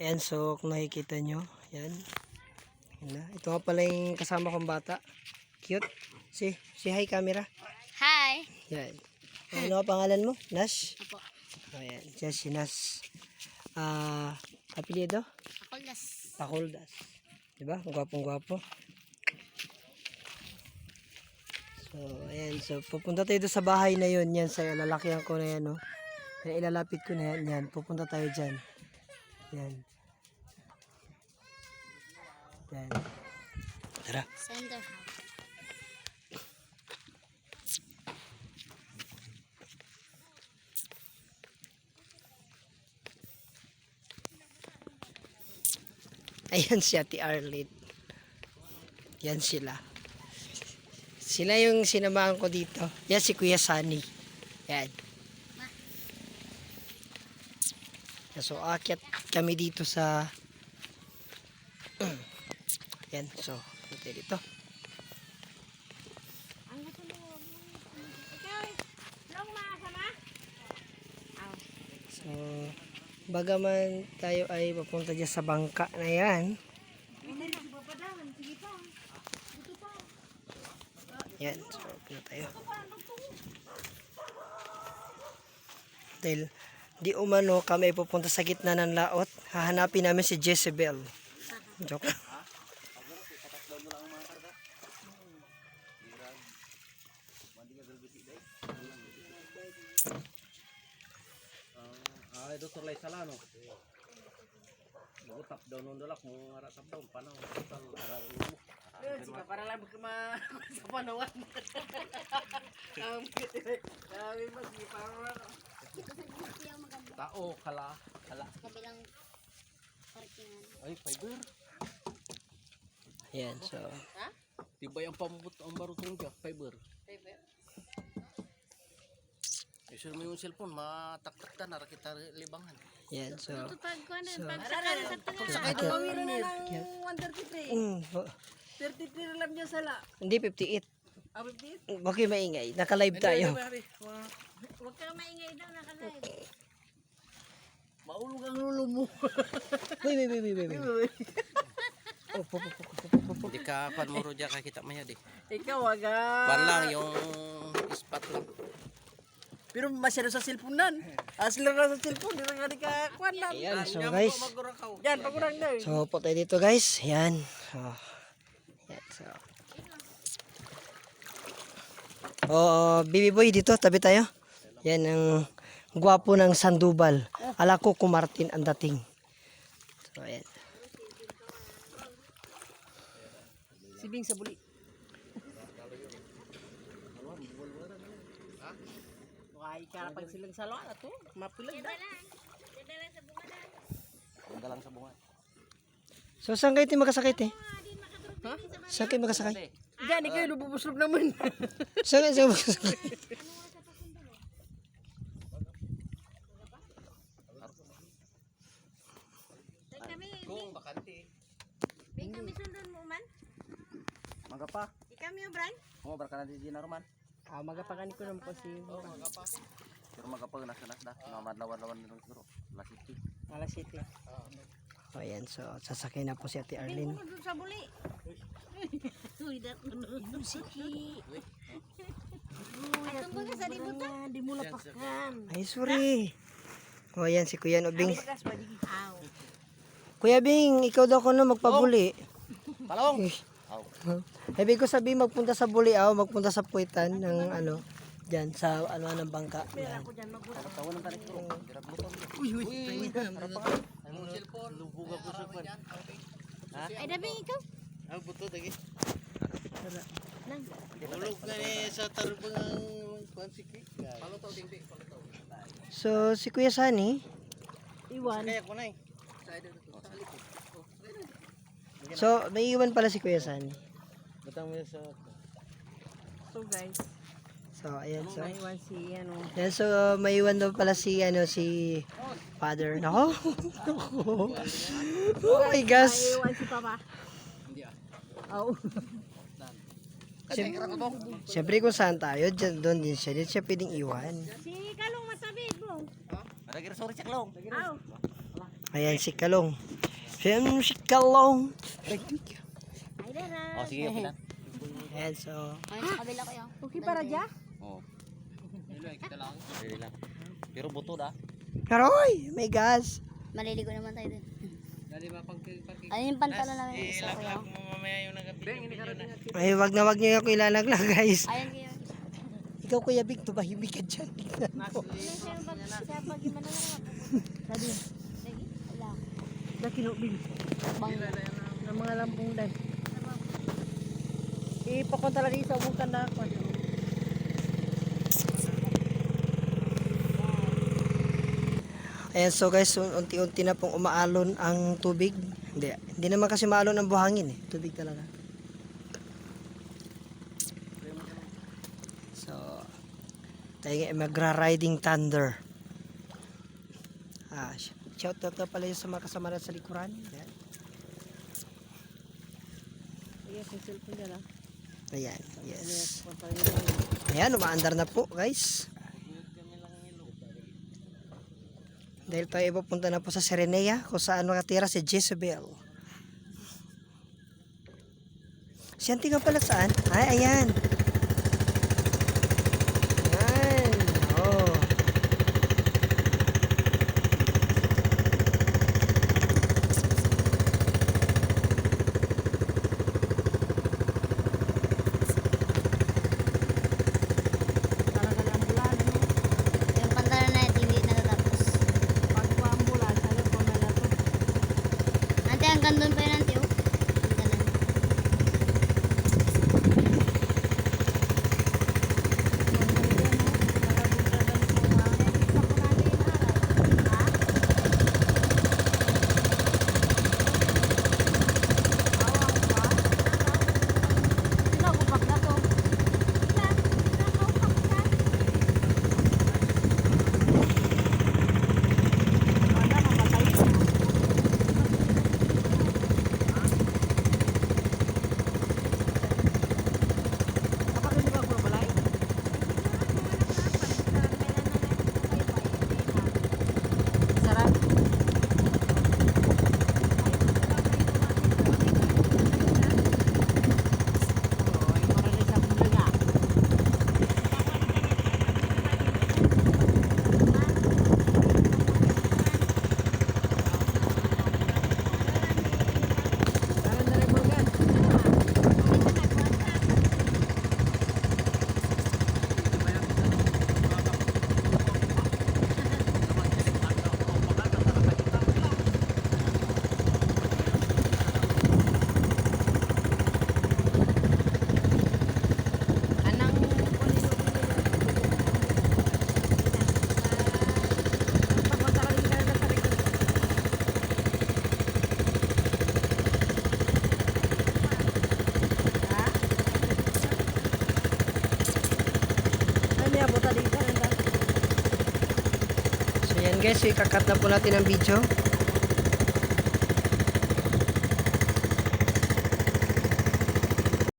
Ayan, so kung nakikita nyo, yan. Yan na. Ito nga pala yung kasama kong bata. Cute. Si hi camera. Hi! Yan. Ano ang pangalan mo? Nash? Apo. Ayan, siya si Nash. Apelyido? Akuldas. Pakuldas. Diba? Ang gwapong-gwapo. So, ayan. So, pupunta tayo doon sa bahay na yun. Yan, sa lalakihan ko na yan, no? Ilalapit ko na yan. Yan, pupunta tayo dyan. Yan. Yan. Tara. Center house. Ayan si Ate Arlene. Yan sila. Sila yung sinamahan ko dito. Yan si Kuya Sunny. Yan. So, akyat kami dito sa yan. So, dito. So, bagaman tayo ay papunta dyan sa bangka na yan. Yan. So, punta tayo. Dahil di umano kami pupunta sa gitna ng laot, hahanapin namin si Jezebel. Joke lang. Doktor lay salano. Bago tap down nung dalak mo ngara tap down panaw total aral mo. Sika para lang ma sa panawan. Mas di para. Tao kala. Kabilang parkingan. Ay fiber. Yan. So, Tibay ang pamubot ang marutong ka fiber. Isur mo yung cellphone, mataktak ta, nara kita libangan. yan. So, Sakay ko mawira na ng 133. 33 lang dyan sala. hindi 58. Abit? Okay, maingay. Naka-live tayo. Huwag kang maingay daw, nakalive. Maulog ang lulo mo. Wait. Oh, po. Hindi ka pan mo rodya kakita mo di. Ikaw agad. Pan lang yung spot lang. Pero masyado sa cellphone nan. Aslar na sa cellphone, di na ka kwan lang. Ayan, so guys. Yan, pagurang na. So, po tayo dito guys. Yan. Oh. Yan, so. Baby boy dito, tabi tayo. Yan ang gwapo ng Sandoval. Ala ko kung Martin ang dating. So, ayan. Sibing sa buli. Ay, karapag silang salwa na to. Mapilag na. Galang sa bunga. So, saan kayo magkasakit eh? Ha? Saan kayo magkasakit? Diyan, ikaw yung lububuslog naman. Saan kayo magkasakit? Kung bakante. Bing kami sundon mo man. Magapa. Ikami yung brand. Mo barka na di naruman. Magapakan ko naman po si Magapa. Pero magapa na nasda. Namadlawan-lawan nito siguro. Lasiti. Alas City. O yan, so sasakay na po si Ate Arlene. Doon sa buli. Uy, dat mo nun. Siki. Atong baga sa libutan. Di mo lapakan. Ay, sorry. O yan, si Kuya Bing. Aw. Kuya Bing, ikaw daw ko na magpabuli. Palong. Ibig ko sabihin magpunta sa buli, magpunta sa puwitan ng ano, dyan sa ano ng bangka. Yan. Tawan ng tarik ko. Dirap mo to. Uy. Ang cellphone. Lubog ako sa pan. Ay, dabing ikaw. Ang buto dagi. Nang. Ulog na ni sa tarbang kwansiki. Palutaw dingdi. So, si Kuya Sunny, Iwan. Kaya ko na eh. so may iwan pala si Kuya Sunny. Batang mo sa So guys, So, ayan, so. naiwan si ano. Yan, so may iwan daw pala si ano si Father. Nako. Oh my gosh. Naiwan si Papa. Hindi ah. Oh. Siyempre kung saan tayo, dyan, doon din siya. Di siya pwedeng iwan. Si Kalong matabid mo. Ada kira sore cek long. Aw. Ayan si Kalong. Ayan si Kalong. Ay, dara. Oh, sige, okay na. Ayan, so. Ay, sa kabila ko yun. Okay para dya? Oh. Dili kita lang. Dili lang. Pero buto da. Aroy! May gas. Maliligo naman tayo din. Dali ba pag Ano yung pantalon namin isa ko yun? mo mamaya yung nag-video na. Ay, wag na niyo ako ilalaglag, guys. Ayun kayo. Ikaw, Kuya Big, tumahimik ka dyan. Sabi, Wala. na kinubing. Bang. Ng mga lampong dan. Ipakon talaga sa umong kanda ko. Ayan, so guys, unti-unti na pong umaalon ang tubig. Hindi naman kasi maalon ang buhangin eh. Tubig talaga. So, tayo nga magra-riding thunder. Shout out na pala yung sa mga kasama natin sa likuran. Ayan. Yes, yung cellphone niya lang. Ayan, yes. Ayan, umaandar na po guys. Dahil tayo ipupunta na po sa Serenea kung saan nakatira si Jezebel. Si Auntie nga pala saan? Ay, ayan. Ayan. Oh. Talaga lang bulan. Yung pantalon na hindi natatapos. Pag po ang bulan, alam ko na to. Ante, hanggang doon pa yun, ante, oh. Hanggang doon. So yan guys, ikakat na po natin ang video.